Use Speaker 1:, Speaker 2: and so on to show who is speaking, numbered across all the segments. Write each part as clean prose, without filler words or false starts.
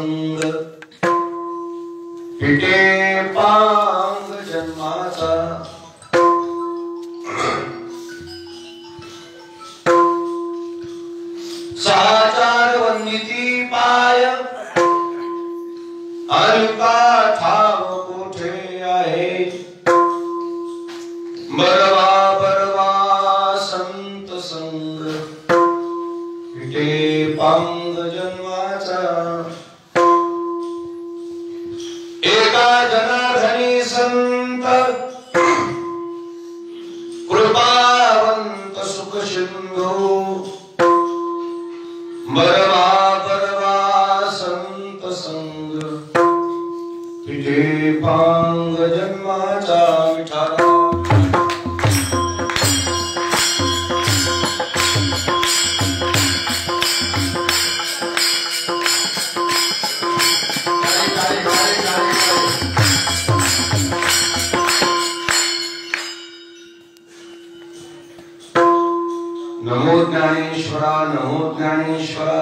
Speaker 1: संग पिटे पांग जन्माचा साचार वंदिती पाय अलका ठाव कोठे आहे बरवा बरवा संत संग पिटे पांग जन्माचा एका जनार्दनी संत कृपावंत सुख सिंधू बरवा बरवा संत संग पिठे पांग जन्माचा विठाला नमो ज्ञानेश्वरा नमो ज्ञानेश्वरा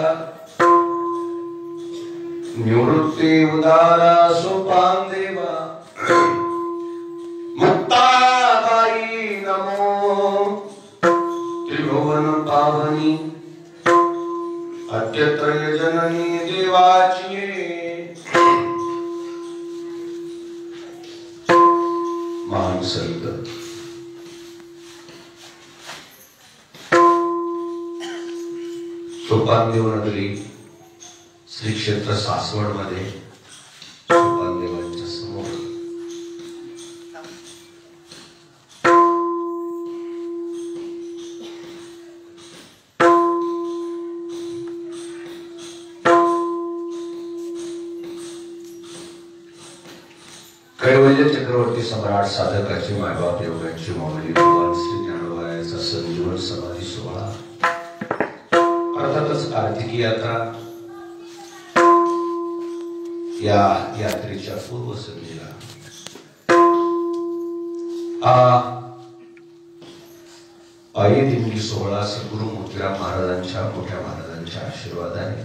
Speaker 1: निवृत्ती उदारा सोपान देवा मुक्ताबाई नमो त्रिभुवन पावनी अद्यत्रय जननी देवाची महान संत सोपानदेव नगरी श्री क्षेत्र सासवड मध्ये सोपानदेवांच्या समोर कैवल्य चक्रवर्ती सम्राट साधकाची मायबाप योगाची माऊली भगवान श्री ज्ञानोबायाचा संजीवन समाधी सोहळा अर्थातच कार्तिकी यात्रा या यात्रेच्या पूर्वसंध्येला पायी दिंडी सोहळा सद्गुरु मोतीराम महाराजांच्या मोठ्या महाराजांच्या आशीर्वादाने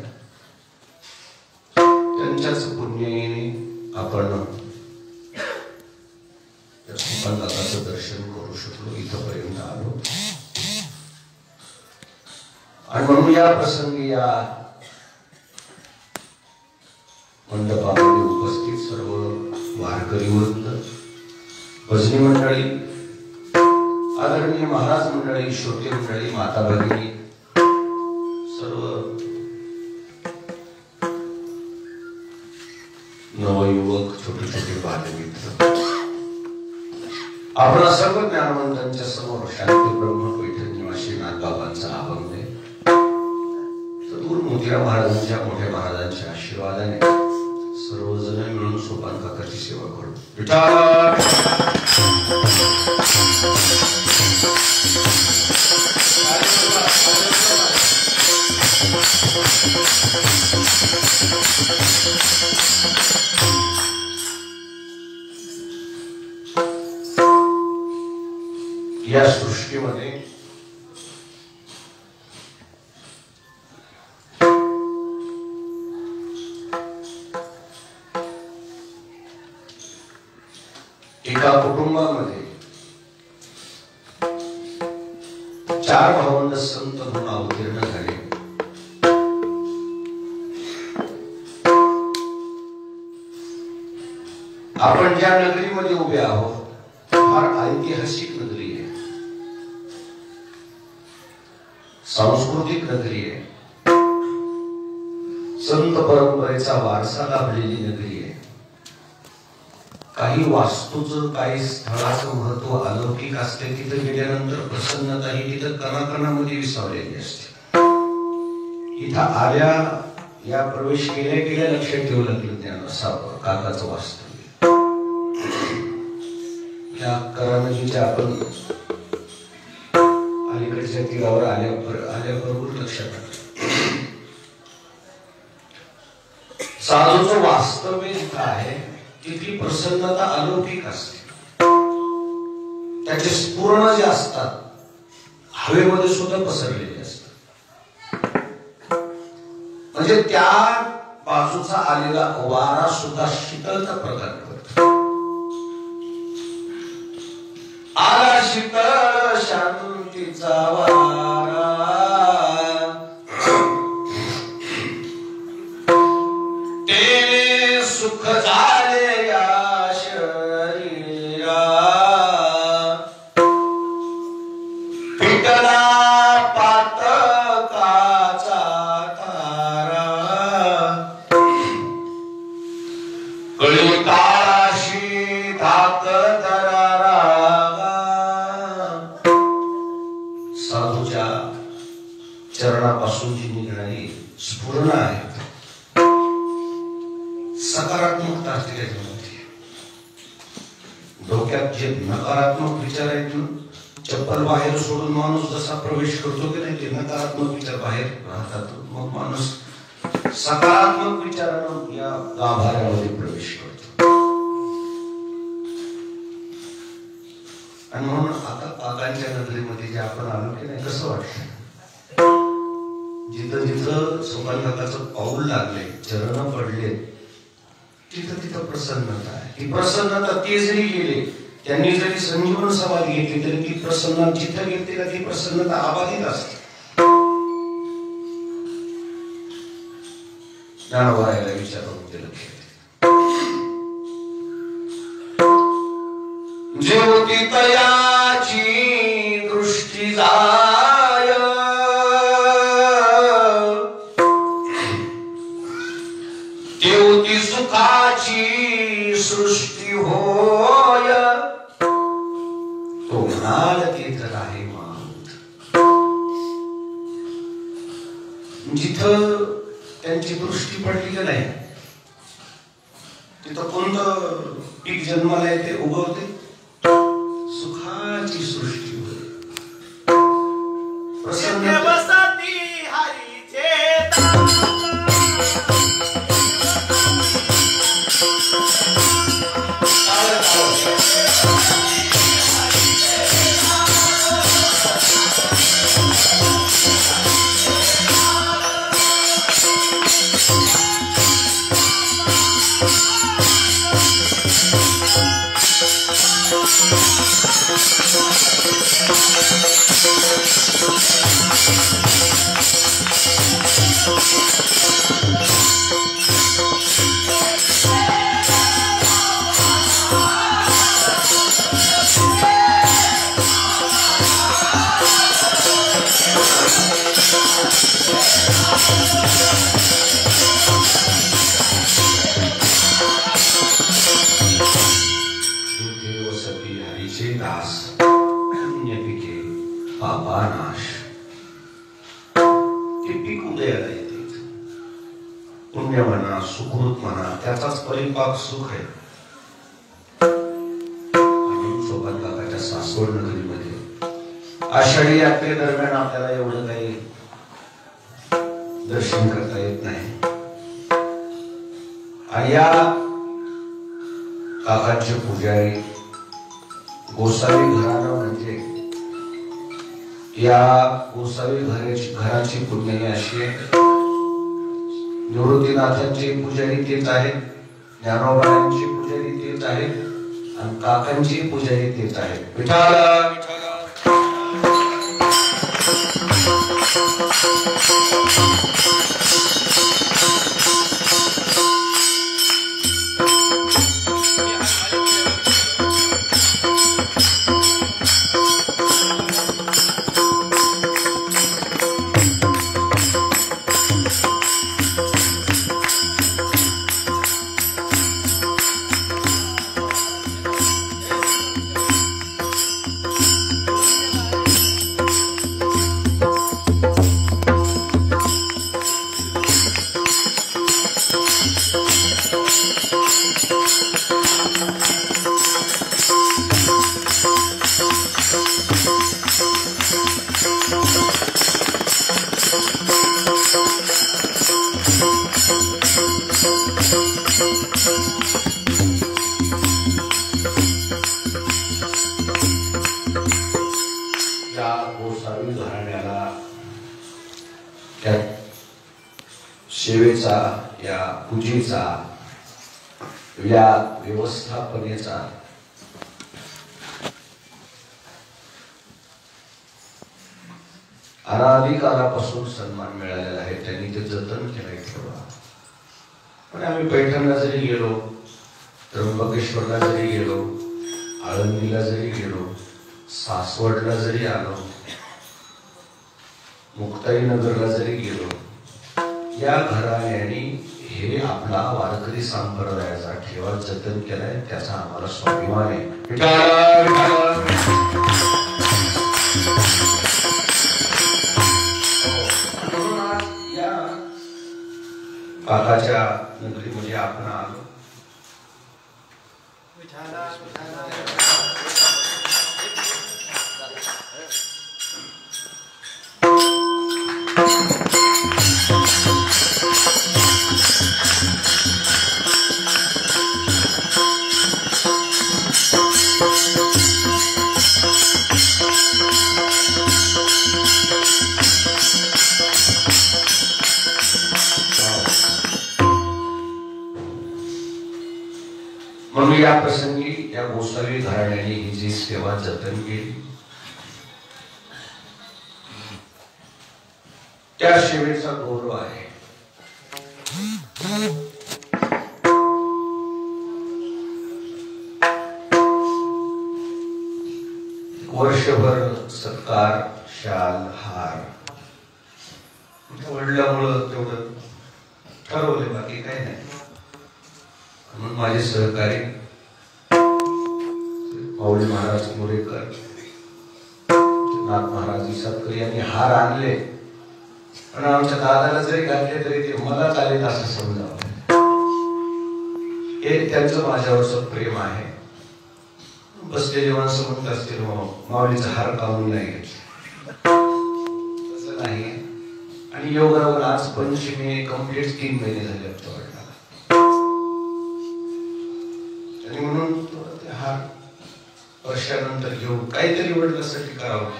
Speaker 1: त्यांच्याच पुण्याईने आपण सोपानदादाचं दर्शन करू शकलो, इथपर्यंत आलो. आणि म्हणून या प्रसंगी या मंडपामध्ये उपस्थित सर्व वारकरी वृंद, भजनी मंडळी, आदरणीय महाराज मंडळी, श्रोते मंडळी, माता भगिनी, सर्व नवयुवक, छोटे छोटे बालमित्र, आपण सर्व ज्ञानवंतांच्या समोर शांती ब्रह्म पैठण निवासी नाथबाबांचा अभंग आहे. सद्गुरु मोतीराम महाराजांच्या मोठ्या महाराजांच्या आशीर्वादाने सर्वजण मिळून सोपान काकाची सेवा करू. विठ्ठल या सृष्टीमध्ये एका कुटुंबामध्ये 4 भावंड संत म्हणून अवतीर्ण झाले. आपण ज्या नगरीमध्ये उभे आहोत फार ऐतिहासिक नगरी आहे, सांस्कृतिक नगरी आहे, संत परंपरेचा वारसा लाभलेली नगरी आहे. काही वास्तूचं, काही स्थळाचं महत्व अलौकिक असते. तिथे गेल्यानंतर प्रसन्नता ही तिथं कणाकणामध्ये विसावलेली असते. इथं आल्या या प्रवेश केल्या लक्षात ठेवू लागलं ज्ञान असावं काकाचं वास्तव्य. या करानजीच्या आपण अलीकडच्या तीरावर आल्याबरोबर लक्षात आलं साधूचं वास्तव्य जिथं आहे तिथली प्रसन्नता अलौकिक असते. त्याचे स्फुरण जे असतात हवेमध्ये सुद्धा पसरलेले असतात. म्हणजे त्या बाजूचा आलेला वारा सुद्धा शीतलता प्रदान करतो. आला शीतळ शांतीचा वारा, तेने सुख झाले या शरीरा, पिटला पातकाचा तारा, कळी काळाशी धाक दरारा. साधूच्या चरणापासून जी निघणारी स्फुरण आहे, सकारात्मकता असते त्याच्यामध्ये. डोक्यात जे नकारात्मक विचार आहेत ना, चप्पल बाहेर सोडून माणूस जसा प्रवेश करतो की नाही, ते नकारात्मक विचार बाहेर राहतात. मग माणूस सकारात्मक विचारानं या गाभाऱ्यामध्ये प्रवेश करतो. आणि म्हणून आता काकांच्या नगरीमध्ये जे आपण आलो की नाही, कसं वाटतं? जिथं जिथं सोपान काकाचं पाऊल लागले, चरण पडले, तिथं तिथं प्रसन्नता आहे. ही प्रसन्नता ते जरी गेले, त्यांनी जरी संजीवन समाधी घेतली तरी ती प्रसन्नता जिथं घेतली ना, ती प्रसन्नता अबाधित असते. ज्ञानोबाला विचारून ते लक्ष ज्योती तयाची दृष्टी जाय, ज्योती सुखाची सृष्टी होय, तो म्हणाल ते तर आहे मात. जिथं त्यांची दृष्टी पडली की नाही, तिथं कोणतं पीक जन्माला येते, उगवते, सुखाची सृष्टी होते. प्रसन्न पुण्य म्हणा, सुकृत म्हणा, त्याचाच परिपाक सुख आहे. आणि सोपान काकाच्या सासवड नगरीमध्ये आषाढी यात्रे दरम्यान आपल्याला एवढं काही दर्शन करता येत नाही. आणि या काकांचे पुजारी गोसावी घराणं म्हणजे या गोसावी घराची पुण्याई अशी आहे. निवृत्तीनाथांचे पुजारी तेच आहेत, ज्ञानोबांचे पुजारी तेच आहेत, आणि काकांची पुजारी तेच आहेत. विठाला सेवेचा या पूजेचा, व्यवस्थापनेचा अनादी कालापासून सन्मान मिळालेला आहे. त्यांनी ते जतन केलंय ठेवा. पण आम्ही पैठणला जरी गेलो, त्र्यंबकेश्वरला जरी गेलो, आळंदीला जरी गेलो, सासवडला जरी आलो, मुक्ताईनगरला जरी गेलो, या घराण्याने हे आपला वारकरी संप्रदायाचा ठेवा जतन केलाय. त्याचा आम्हाला स्वाभिमान आहे. या काकाच्या नगरीमध्ये आपण आलो. म्हणून या प्रसंगी या गोसावी घराण्याने ही जी सेवा जतन केली, त्या सेवेचा गौरव आहे. वर्षभर सत्कार, शाल, हार वडिलांमुळं तेवढं ठरवले, बाकी काही नाही. म्हणून माझे सहकारी माऊली महाराज मोरेकर, नाथ महाराज इसादकर यांनी हार आणले, पण आमच्या दादाला जरी घातले तरी ते मलाच आले असं समजावं. हे त्यांचं माझ्यावरचं प्रेम आहे. बसलेले माणसं म्हणत असतील माऊलीचा हार काढून नाही घेतला, तसं नाही. आणि योगावर आज पंचमी कंप्लीट 3 महिने झाले होते वडिलाला, आणि म्हणून ते हार वर्षानंतर घेऊन काहीतरी वडिलांसाठी करावं.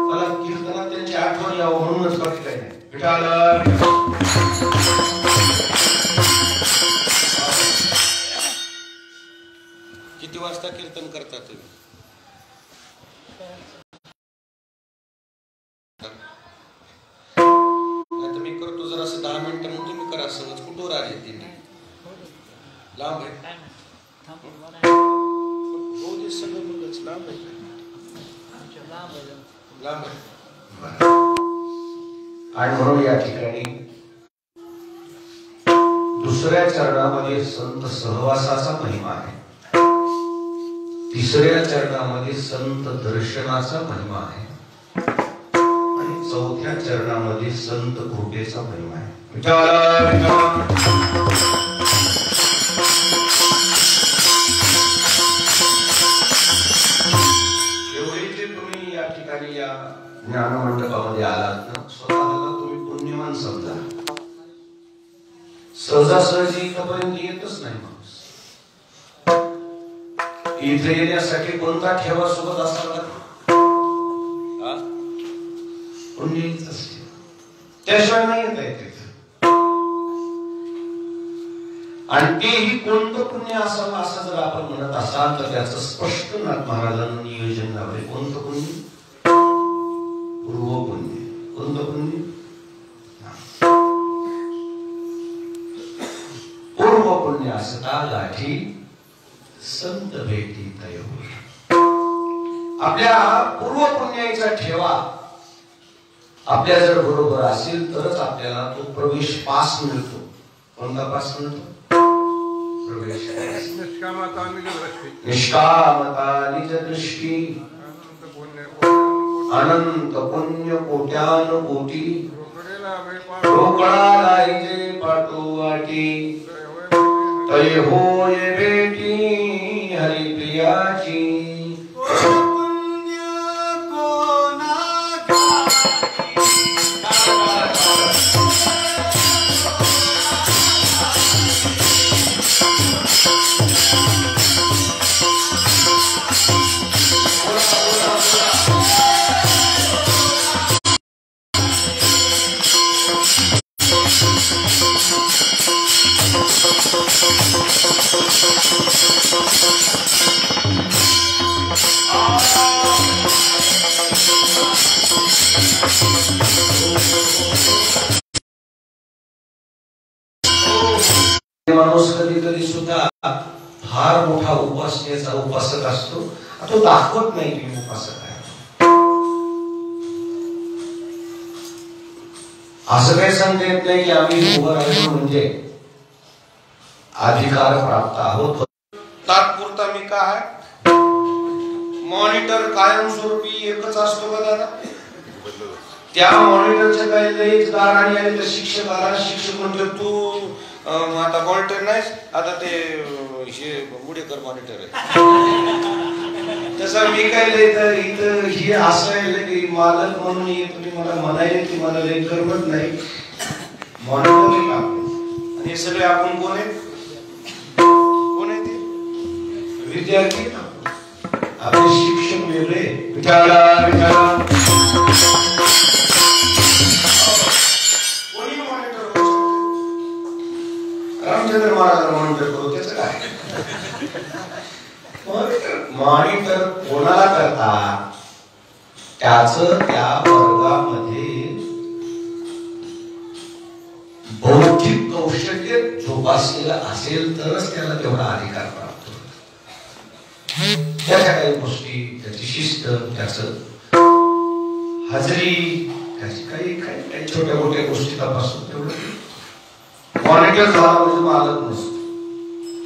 Speaker 1: मला कीर्तनात त्यांची आठवण यावं म्हणूनच, बाकी काही नाही. किती वाजता कीर्तन करता तुम्ही? नाही तर मी करतो जरा असं 10 मिनिटं, मग तुम्ही करा. सहज कुठवर आले ते लांब आहे, सगळं मुलंच लांब आहे, लांब आहे. आणि म्हणून या ठिकाणी दुसऱ्या चरणामध्ये संत सहवासाचा महिमा आहे, तिसऱ्या चरणामध्ये संत दर्शनाचा महिमा आहे, आणि चौथ्या चरणामध्ये संत कृपेचा महिमा आहे. या ज्ञान मंडपामध्ये आलात ना, स्वतःला तुम्ही पुण्यवान समजा. सहजासहजी इथपर्यंत येतच नाही माणूस. इथे येण्यासाठी कोणता ठेवा सोबत असावा, पुण्यच असते, त्याशिवाय नाही येता येत तिथे. आणि तेही कोणतं पुण्य असावं असं जर आपण म्हणत असाल तर त्याचं स्पष्ट नाथ महाराजांनी नियोजन लावले. कोणतं पुण्य? पूर्व पुण्य. कोणतं पुण्य? पूर्व पुण्य असता गाठी संत भेटी तयोर. आपल्या पूर्व पुण्याचा ठेवा आपल्या जर बरोबर असेल तरच आपल्याला तो प्रवेश पास मिळतो. कोणता पास मिळतो? प्रवेश. निष्कामता निज दृष्टी अनंत पुण्य कोट्यान कोटी रोकडा लाईजे पाठोवाटी तय होय भेटी हरिप्रियाची. तरी सुद्धा फार मोठा उपासनेचा उपासक असतो, तो दाखवत नाही की मी उपासक आहे. असं काही सांगता येत नाही की आम्ही उभं राहिलो म्हणजे अधिकार प्राप्त आहोत. तात्पुरता मी काय मॉनिटर कायमस्वरूपी एकच असतो का दादा? त्या मॉनिटरचे काही लईच गाराणी आली तर शिक्षक म्हणतो तू आता मॉनिटर नाहीस, आता ते हे मुडेकर मॉनिटर आहे. तसं मी काय लई तर इथं हे असायला की मालक म्हणून तुम्ही मला म्हणायले की मला लई करमत नाही. मॉनिटर आणि हे सगळे आपण कोण आहे? कोण आहे ते? विद्यार्थी. आपले शिक्षक वेगळे. रामचंद्र महाराज मॉनिटर करू त्याच काय? मॉनिटर कोणाला करतात? त्याच त्या वर्गामध्ये बौद्धिक कौशल्य जोपासलेलं असेल तरच त्याला तेवढा अधिकार प्राप्त होतो. त्याच्या काही गोष्टी, त्याची शिस्त, त्याच हजेरी, त्याची काही छोट्या मोठ्या गोष्टी तपासून तेवढं मॉनिटर झाला म्हणजे मालक नसतो.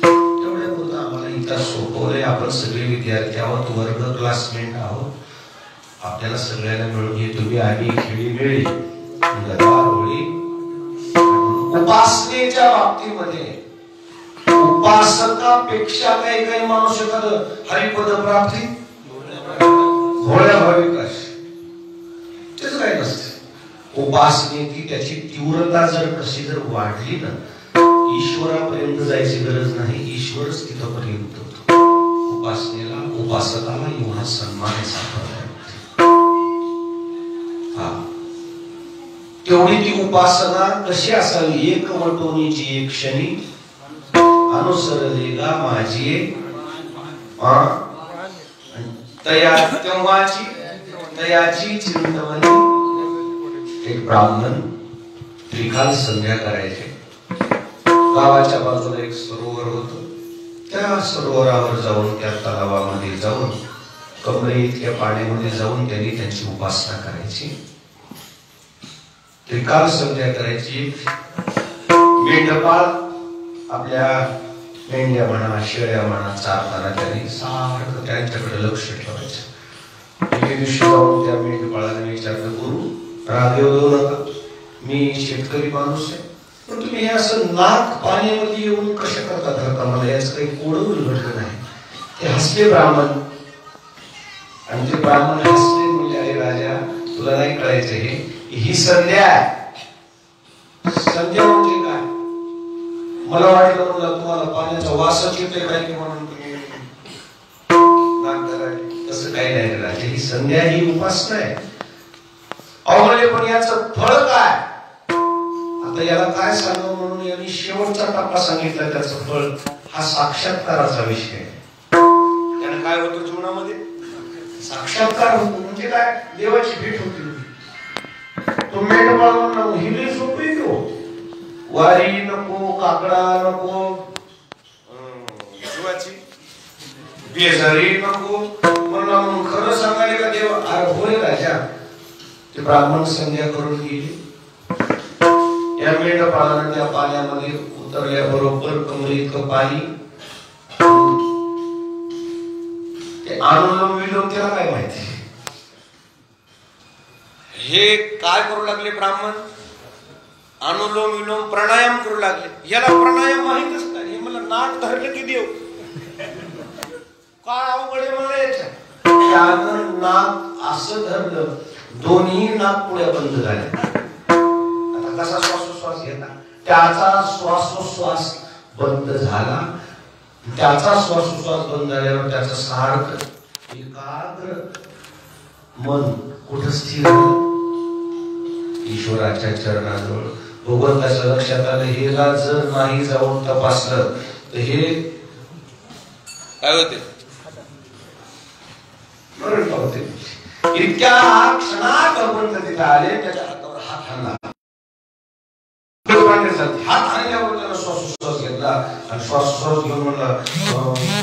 Speaker 1: तेवढ्या पुरतं आम्हाला इथं सोपवलंय. आपण सगळे विद्यार्थी आहोत, वर्ग क्लासमेट आहोत. आपल्याला सगळ्यांना मिळून हे तुम्ही आम्ही खेळी मिळी गदारोळी. उपासनेच्या बाबतीमध्ये उपासकापेक्षा काही माणूस एखादं हरिपद प्राप्ती घोड्या भाविकाश तेच काही नसते. उपासनेची त्याची तीव्रता जर वाढली ना, ईश्वरापर्यंत जायची गरज नाही, ईश्वरच तिथपर्यंत होतो. उपासनेला उपासकाला एवढा सन्मान सापडला. तेवढी ती उपासना कशी असावी? एक वटोनीची एक क्षणी अनुसरले गा माझी तयाची चिंतवणी. एक ब्राह्मण त्रिकाल संध्या करायचे. गावाच्या बाजूला एक सरोवर होतं. त्या सरोवरावर जाऊन, त्या तलावामध्ये जाऊन, कमरे इतक्या पाण्यामध्ये जाऊन त्यांनी त्यांची उपासना करायची. त्रिकाल संध्या करायची. मेंढपाळ आपल्या मेंढ्या म्हणा, शेळ्या म्हणा चारताना त्यांनी सारखं त्यांच्याकडे लक्ष ठेवायचं. एके दिवशी जाऊन त्या मेंढपाळाने विचारलं, गुरु राग येऊ नका, मी शेतकरी माणूस आहे, पण तुम्ही हे असं नाक पाण्यामध्ये येऊन कशा करता धरता? मला याच काही कोडवून घडलं नाही. ते हसले ब्राह्मण. आणि ते ब्राह्मण हसले म्हणजे, अरे राजा तुला नाही कळायचं, ही संध्या आहे. संध्या म्हणजे काय? मला वाटलं म्हणलं तुम्हाला पाण्याचा वासच येतोय काय की म्हणून तुम्ही नाक धरायला. तसं काही नाही राजा, ही संध्या ही उपासना आहे. अवघडे पण याचं फळ काय? आता याला काय सांगावं म्हणून यांनी शेवटचा टप्पा सांगितला. त्याचं फळ हा साक्षात्काराचा विषय आहे. त्याने काय होतं जीवनामध्ये? साक्षात्कार होतो. म्हणजे काय? देवाची भेट होती. तो मेंढपाळ म्हणून हिले सोपी तो वारी नको, काकडा नको, शिवाची बेजारी नको म्हणला. म्हणून खरं सांगायला का देव? अरे होय राजा. ते ब्राह्मण संध्या करून गेले. या मेंढपाळानं त्या पाण्यामध्ये उतरल्याबरोबर कमरे इतकं पाणी. ते अनुलोम विलोम त्याला काय माहिती? हे काय करू लागले ब्राह्मण? अनुलोम विलोम प्राणायाम करू लागले. याला प्राणायाम माहितच नाही. हे मला नाक धरलं की देव काय अवघड आहे मला याच्या. त्यानं नाक असं धरलं, दोन्ही नाक पुढे बंद झाले. आता कसा श्वासोश्वास घेता? त्याचा श्वासोश्वास बंद झाला. त्याचा श्वासोश्वास बंद झाल्यावर त्याचं सारखं एकाग्र मन कुठं स्थिर झालं? ईश्वराच्या चरणाजवळ. भगवंताच्या लक्षात आलं, हेला जर नाही जाऊन तपासलं तर हे काय होते? मरण पावते. इतक्या क्षणात तिथे आले. त्याच्या हातावर हात हल्ला. हात आणल्यावर त्याला श्वासोश्वास घेतला आणि श्वासोश्वास घेऊन म्हणला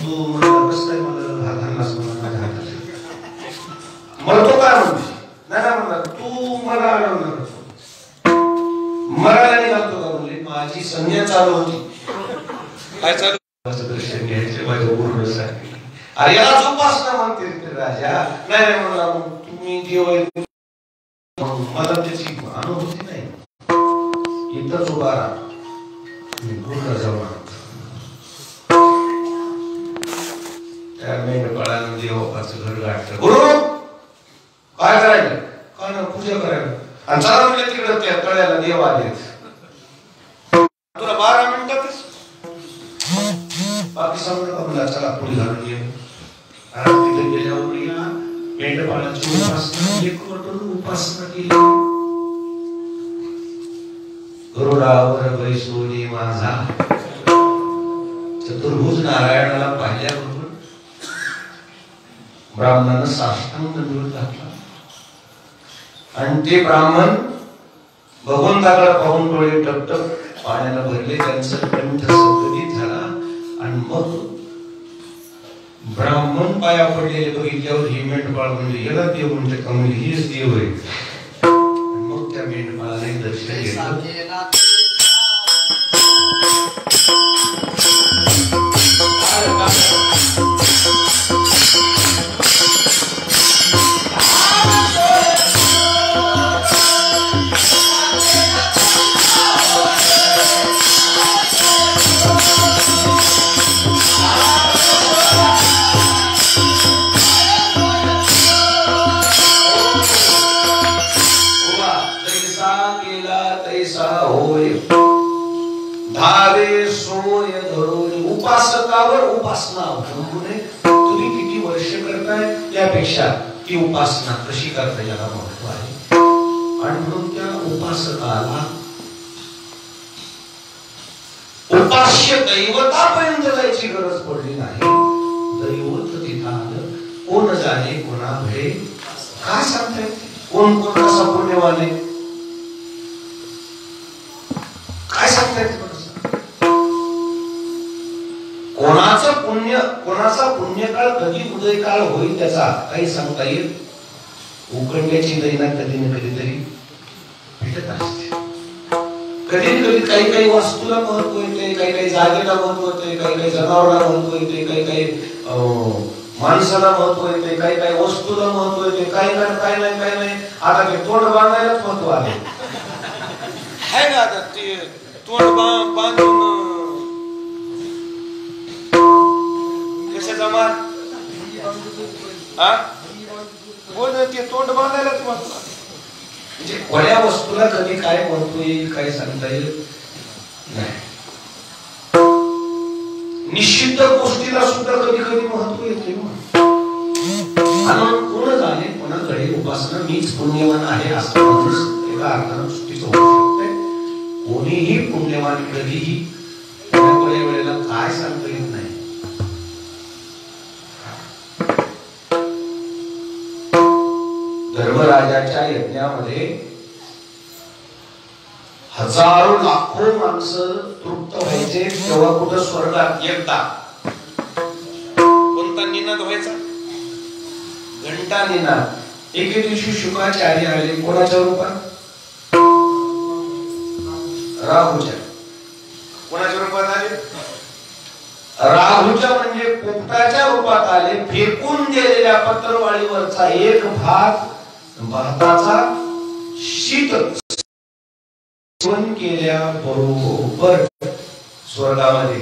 Speaker 1: तू म्हणला कसं काय मला हात आणलास म्हणून माझ्या हातात मरतो काय म्हणते नाही म्हणला तू मला अडवणार मरायला निघालतो का म्हणले माझी संज्ञा चालू होती काय चालू दर्शन घ्यायचे माझ्या गुरुच आहे अरे याला जोपासना म्हणते राजा नाही म्हणला तुम्ही देव मला त्याची अनुभूती नाही इथंच उभा राहा पूर्ण जाऊन त्या मेंढपाळानं देवबापाचं घर गाठलं गुरु काय करायला का ना पूजा करायला आणि चला म्हणलं तिकडं त्या तळ्याला देव आले तुला 12 मिनिटातच बाकी समजा म्हणला चला पुढे घालून ये तिथे गेल्यावर मेंढपाळाची उपासना एक उपासना केली गरुडावर बैसोनी माझा चतुर्भुज नारायणाला पाहिल्याबरोबर ब्राह्मणानं साष्टांग दंडवत घातला आणि ते ब्राह्मण भगवंताकडे पाहून डोळे टपटप पाण्याला भरले त्यांचं कंठ संकलित झाला आणि मग ब्राह्मण पाया पडलेले बघितल्यावर ही मेंढपाळ म्हणजे याला देव म्हणजे कमी हीच देव आहे मग त्या मेंढपाळाने दर्शन घेतलं उपासकावर उपासना अवलंबून आहे तुम्ही किती वर्ष करताय त्यापेक्षा ती उपासना कशी करता याला महत्व आहे आणि म्हणून त्या उपासकाला उपास्य दैवतापर्यंत जायची गरज पडली नाही दैवत तिथं आलं कोण जाणे कोणा भेटे काय सांगता येते कोण कोण कसा पुण्यवान आहे काय सांगता येते कोणाचा पुण्यकाळ कधी उदयकाळ होईल त्याचा काही सांगता येईल उकंड्याची दैना कधी ना कधीतरी भेटत असते कधी कधी काही काही वस्तूला महत्व येते काही काही जागेला महत्व येते काही काही जनावराला महत्व येते काही काही माणसाला महत्व येते काही काही वस्तूला महत्व येते काही नाही आता ते तोंड बांधायलाच महत्व आहे है ना आता ते तोंड बांधून बोल ते तोंड बांधायलाच महत्व म्हणजे कोण्या वस्तूला कधी काय महत्व येईल काय सांगता येईल नाही निश्चित गोष्टीला सुद्धा कधी कधी महत्व येते आणि कोण जाणे कोणाकडे उपासना मीच पुण्यवान आहे असं माणूस एका अर्थानं चुकीचं होऊ शकते कोणीही पुण्यवान कधीही कोणाकडे वेळेला काय सांगता येत नाही धर्मराजाच्या यज्ञामध्ये हजारो लाखो माणसं तृप्त व्हायचे तेव्हा कुठं स्वर्गात एकदा कोणता निनाद व्हायचा घंटा निनाद एके दिवशी शुकाचार्य आले कोणाच्या रूपात राहूच्या कोणाच्या रूपात आले राहूच्या म्हणजे पोपटाच्या रूपात आले फेकून दिलेल्या पत्रवाळीवरचा एक भाग भारताचा शीत केल्या बरोबर स्वर्गामध्ये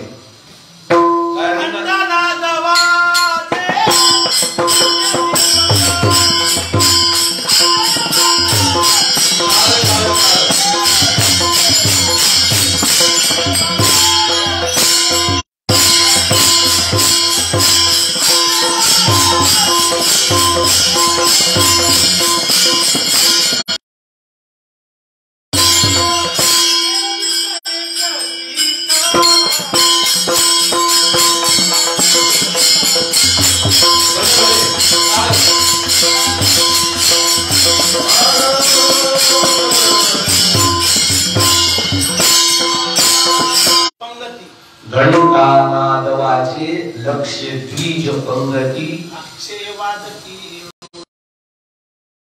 Speaker 1: लक्ष्य द्विज पंगती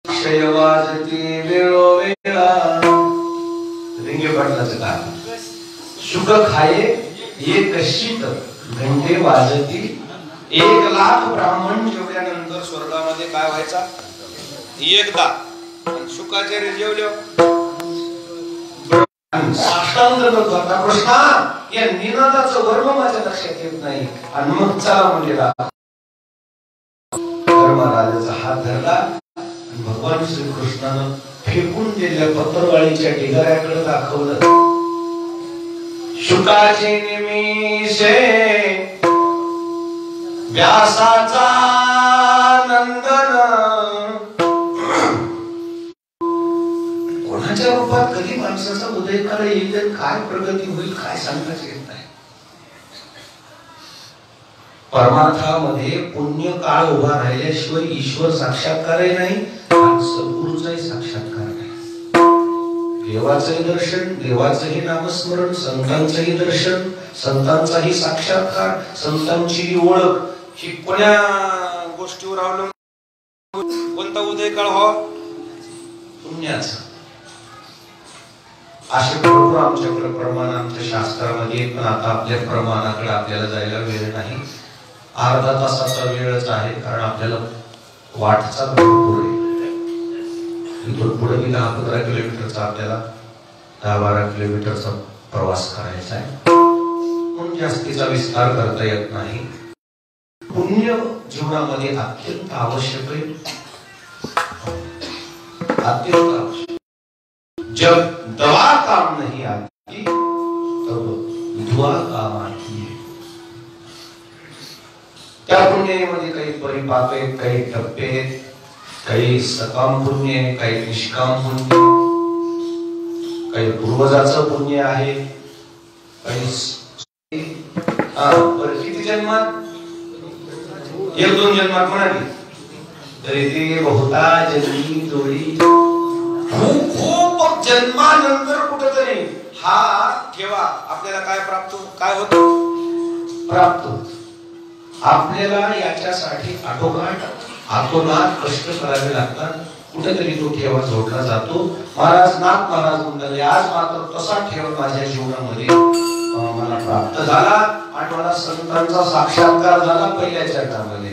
Speaker 1: क्षयवाजती वेळोवेळा. रिंगे पाटलाचं गाणं. शुक खाये एक शीत घंटे वाजती. 1,00,000 ब्राह्मण जेवल्यानंतर स्वर्गामध्ये काय व्हायचा? एकदा. शुकाचार्य जेवले साष्टांग करता कृष्णा या निनादाचं वर्म माझ्या लक्षात येत नाही. आणि मग चला म्हणजे धर्मराजाचा हात धरला. भगवान श्रीकृष्णानं फेकून दिलेल्या पत्रवाळीच्या ढिगाऱ्याकडे दाखवलं. शुकाचे निमिषे व्यासाचा नंदन. कोणाच्या रूपात कधी माणसाचा उदय काळ येईल, काय प्रगती होईल, काय सांगताच येत नाही. परमार्थामध्ये पुण्य काळ उभा राहिल्याशिवाय ईश्वर साक्षात्कारही नाही आणि सद्गुरूचाही साक्षात्कार नाही. देवाचंही दर्शन, देवाचंही नामस्मरण, संतांचंही दर्शन, संतांचाही साक्षात्कार, संतांची ओळख ही कोण्या गोष्टीवर अवलंबून? कोणता उदय काळ हो? पुण्याचा. असे भरपूर आमच्याकडे प्रमाण आमच्या शास्त्रामध्ये, पण आता आपल्या प्रमाणाकडे आपल्याला जायला वेळ नाही. अर्धा तासाचा वेळच आहे, कारण आपल्याला वाटचा भरपूर आहे. इथून पुढे 10-15 किलोमीटरचा आपल्याला 10-12 किलोमीटरचा प्रवास करायचा आहे, म्हणून जास्तीचा विस्तार करता येत नाही. पुण्य जीवनामध्ये अत्यंत आवश्यक आहे, अत्यंत आवश्यक. जब दवा काम नहीं आती तब दुआ काम आती है. त्या पुण्यामध्ये काही परिपाक आहेत, काही टप्पे आहेत, काही सकाम पुण्य आहे, काही निष्काम पुण्य, काही पूर्वजाचं पुण्य आहे, काही किती जन्मात? 1-2 जन्मात म्हणाली तरी ते बहुता जन्मी जोडी. खूप जन्मानंतर कुठेतरी हा ठेवा आपल्याला काय प्राप्त होत. आपल्याला याच्यासाठी आतोनात कष्ट करावे लागतात. कुठेतरी तो ठेवा जोडला जातो. महाराज म्हणाले आज मात्र तसा ठेवा माझ्या जीवनामध्ये मला प्राप्त झाला आणि मला संतांचा साक्षात्कार झाला पहिल्या चरणामध्ये.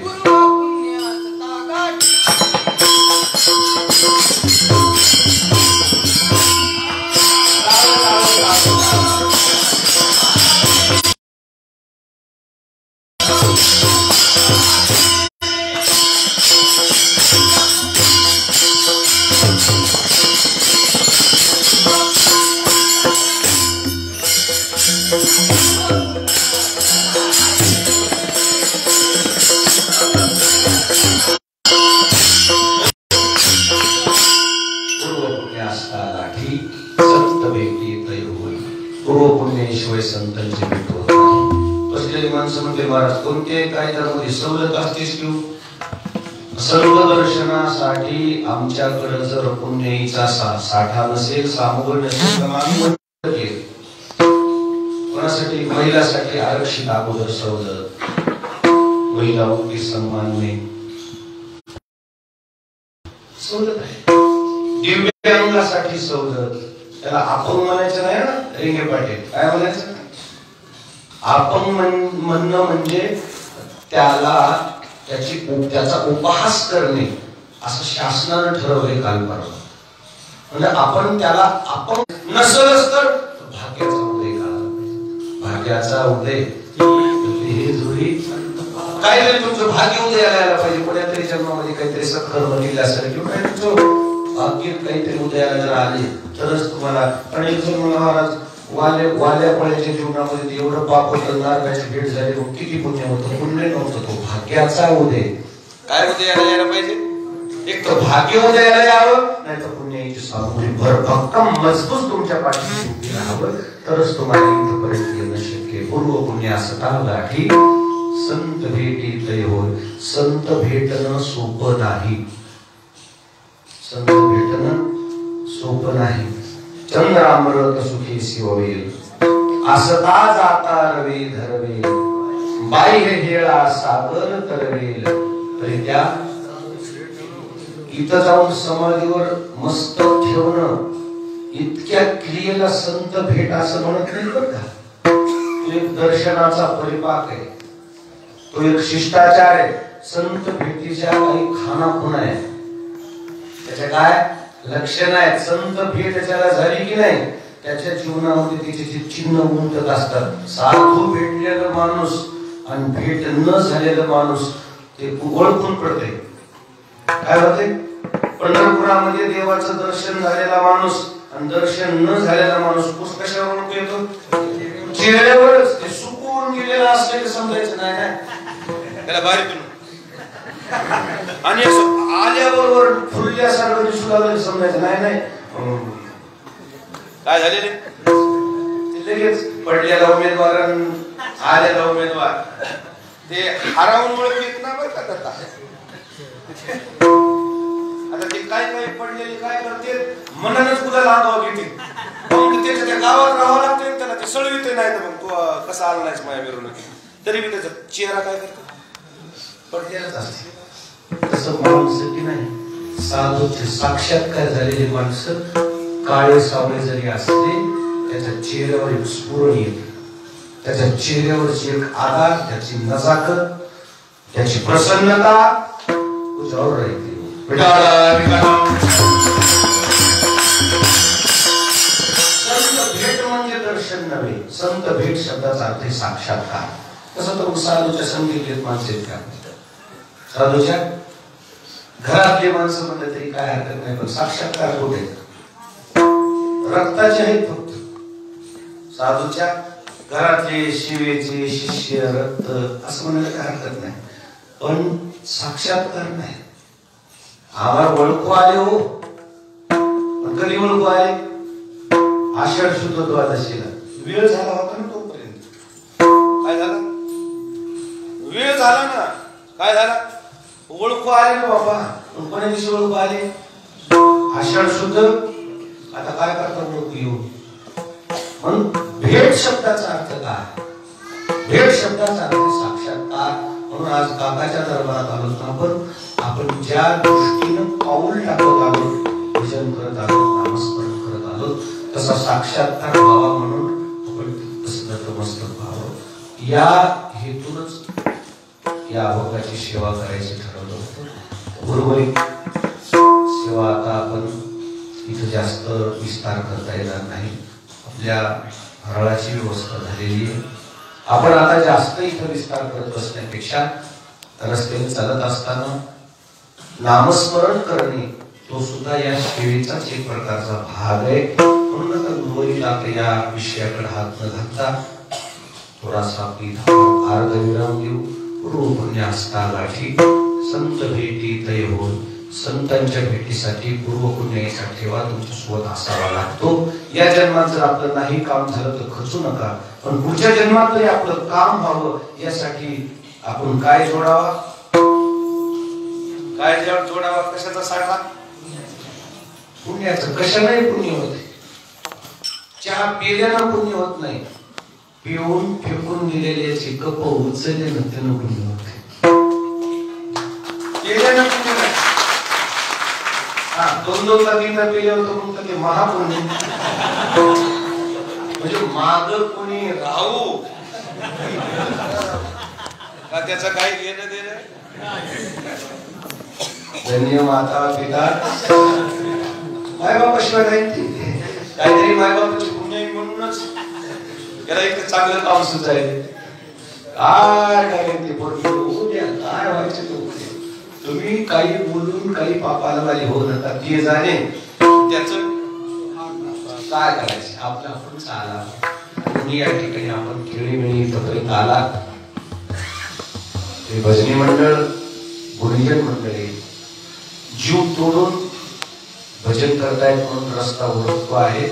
Speaker 1: संतांची भेट होत नाही. बसलेली माणसं म्हणते महाराज कोणते काय त्यामध्ये सवलत असतेच किंवा सर्व दर्शनासाठी आमच्याकडे जर पुण्याईचा साठा नसेल, सामुग्री नसेल तर आम्ही कोणासाठी? महिलासाठी आरक्षित अगोदर सवलत, महिलाओं के सम्मान में सवलत आहे. दिव्यांगासाठी सवलत. त्याला अपंग म्हणायचं नाही ना रिंगे पाटील, काय म्हणायचं? अपंग म्हणणं म्हणजे त्याचा उपहास करणे असं शासनानं ठरवले काल परवा. म्हणजे आपण त्याला अपंग नसलच तर भाग्याचा उदय काढला. भाग्याचा उदय हे जोडी काहीतरी तुमचं भाग्य उदयाला यायला पाहिजे. कोणत्यातरी जन्मामध्ये काहीतरी सत्कर्म केलं असेल किंवा काही तुमचं भाग्य काहीतरी उदयाला जर आले तरच तुम्हाला. आणि महाराज वाल्या पळ्याच्या जीवनामध्ये एवढं पाप होतं, नरकाची भेट झाली, किती पुण्य होतं? पुण्य नव्हतं, तो भाग्याचा उदय. काय उदयाला यायला पाहिजे? एक तर भाग्य उदयाला यावं, नाही तर पुण्याची सामुग्री भरभक्कम मजबूत तुमच्या पाठीशी उभी राहावं, तरच तुम्हाला इथपर्यंत येणं शक्य आहे. पूर्व पुण्य असता गाठी संत भेटीत होय. संत भेटणं सोपं नाही, संत भेटणं सोपं नाही. चंद्रामृत सुखी शिववेल असता जाता रवे धरवे बाह्य हेळा सागर तरवेल तरी त्या इथं जाऊन समाधीवर मस्तक ठेवणं इतक्या क्रियेला संत भेट असं म्हणत नाही बरं का. तो एक दर्शनाचा परिपाक आहे, तो एक शिष्टाचार आहे. संत भेटीच्या काही खानाखुणा आहे, त्याच्या काय लक्षण आहेत. संत भेट त्याला झाली की नाही त्याच्या जीवनामध्ये त्याचे चिन्ह उमटत असतात. साधू भेटलेला माणूस आणि भेट न झालेला माणूस ते ओळखून पडते. काय होते, पंढरपुरामध्ये देवाचं दर्शन झालेला माणूस आणि दर्शन न झालेला माणूस कशावर ओळखू येतो, चेहऱ्यावरच. ते सुकून गेलेला असले की समजायचं नाही त्याला बारीक. आणि आल्याबरोबर फुलल्यासारखं दिसू लागलं समजायचं नाही काय झालेले. ते लगेच पडलेला उमेदवार आलेला उमेदवार ते हरावून ओळख येत ना बरं का. आता ते काय काय पडलेले काय करते मनानच कुणाला आगाव घेते. मग त्याच्या त्या गावात राहावं लागतं त्याला, ते सळवित नाही तर मग तू कसा आला नाहीस माझ्या मिरवणुकीत. तरी मी त्याचा चेहरा काय करतो पडलेलाच असते. तसं माणसं की नाही, साधूचे साक्षात्कार झालेली माणसं काळे सावळे जरी असले त्याच्या चेहऱ्यावर एक स्फुरण येते, त्याच्या चेहऱ्यावरची एक आधार, त्याची नजाकत, त्याची प्रसन्नता तुझ्यावर राहते. संत भेट म्हणजे दर्शन नव्हे, संत भेट शब्दाचा अर्थ आहे साक्षात्कार. तसं तर साधूच्या संगीत माणसे का साधूच्या घरातले माणसं म्हणलं तरी काय हरकत नाही, पण साक्षात्कार कुठे रक्ताचे आहेत फक्त. साधूच्या घरातले शिवेचे शिष्य रक्त असं म्हणायला काय हरकत नाही, पण साक्षात्कार नाही. आम्हाला ओळखू आले हो, पण कधी ओळखू आले, आषाढ शुद्ध द्वादशीला वेळ झाला होता ना, तोपर्यंत काय झाला, वेळ झाला ना, काय झाला ओळखू आले ना बाबा. कोणा दिवशी ओळखू आले, आषाढ शुद्ध. आता काय करता ओळखू येऊ. म्हणून भेट शब्दाचा अर्थ काय, भेट शब्दाचा अर्थ साक्षात्कार. म्हणून आज काकाच्या दरबारात आलो आपण ज्या दृष्टीनं पाऊल टाकत आलो, भजन करत आलो, नामस्मरण करत आलो, तसा साक्षात्कार व्हावा म्हणून आपण नतमस्तक व्हावं या हेतूनच या अभंगाची सेवा करायची ठरवलं होतं. उर्वरित सेवा आता आपण इथं जास्त विस्तार करता येणार नाही, आपल्या हरळाची व्यवस्था झालेली आहे. आपण आता जास्त इथं विस्तार करत बसण्यापेक्षा रस्त्याने चालत असताना नामस्मरण करणे तो सुद्धा या सेवेचाच एक प्रकारचा भाग आहे. म्हणून आता उर्वरित आपल्या या विषयाकडे हात न घालता थोडासा आपली अर्धविराम देऊ. पूर्वपुण्यास्ता गाठी संत भेटी तय होऊन, संतांच्या भेटीसाठी पूर्वपुण्याचा ठेवा तुमच्या सोबत असावा लागतो. या जन्मात जर आपलं नाही काम झालं तर खचू नका, पण पुढच्या जन्मात तरी आपलं काम व्हावं यासाठी आपण काय जोडावा, काय जोडावा, कशाचा साठा, पुण्याचं. कशालाही पुण्य होते. चहा पिल्यानं पुण्य होत नाही, पिऊन फेकून दिलेल्याचे कप उचलले ना त्यानं पुण्य होते. पिल्यानं पुण्य नाही. दोनदा तीनदा पिले होतं म्हणून ते महापुण्य. म्हणजे माग कोणी राहू का त्याचं काही घेणं देणं. धन्य माता पिता मायबापा शिवाय काहीतरी मायबापाची पुण्य म्हणूनच याला एक चांगलं काम सुचायले. काय ते उद्या काय व्हायचं ते तुम्ही काही बोलून काही पापाला वाली होऊ नका. ते जाणे त्याच काय करायचं आपलं आपण चाला. या ठिकाणी आपण खेळीमेळी इथपर्यंत आला. ते भजनी मंडळ गुरुजन मंडळी जीव तोडून भजन करतायत म्हणून रस्ता ओळखतो आहे,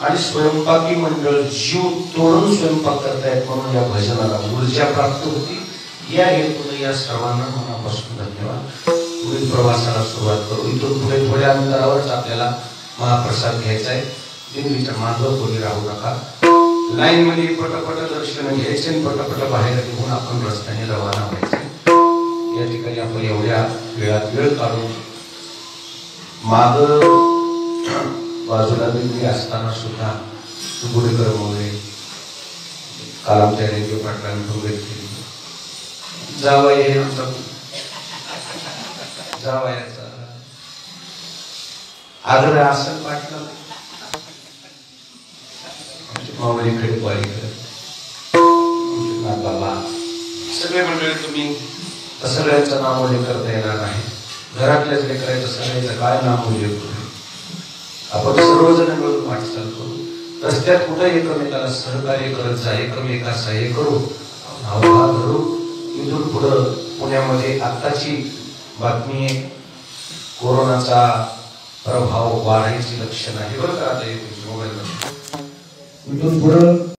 Speaker 1: आणि स्वयंपाकी मंडळ जीव तोडून स्वयंपाक करतायत म्हणून या भजनाला ऊर्जा प्राप्त होती. या हेतून या सर्वांना मनापासून धन्यवाद. पुढील प्रवासाला सुरुवात करू. इथून पुढे थोड्या अंतरावरच आपल्याला महाप्रसाद घ्यायचा आहे. दिंडीच्या मागं कोणी राहू नका. लाईन मध्ये पटपट दर्शन घ्यायचे आणि पटपट बाहेर निघून आपण रस्त्याने रवाना व्हायचे. या ठिकाणी आपण एवढ्या वेळात वेळ काढून माग बाजूला दिल्ली असताना सुद्धा गुडेकर मोरे काल आमच्या रेडिओ पाटलांनी घेतली जावई हे जावयाचा आदर असं पाटलं मावळीकडे वारीकडे बाबा सगळे मंडळी तुम्ही सगळ्यांचं नामोल्लेख करता येणार नाही. घरातल्याच लेकरायचं सगळ्याचं काय नामोल्लेख करू. आपण सर्वजण मिळून वाटचाल करू. रस्त्यात कुठे एकमेकाला सहकार्य करत जा, एकमेका सहाय्य करू, अवघा धरू. इथून पुढं पुण्यामध्ये आत्ताची बातमी आहे, कोरोनाचा प्रभाव वाढायची लक्षण आहे बरं का. आता मोबाईल इथून पुढं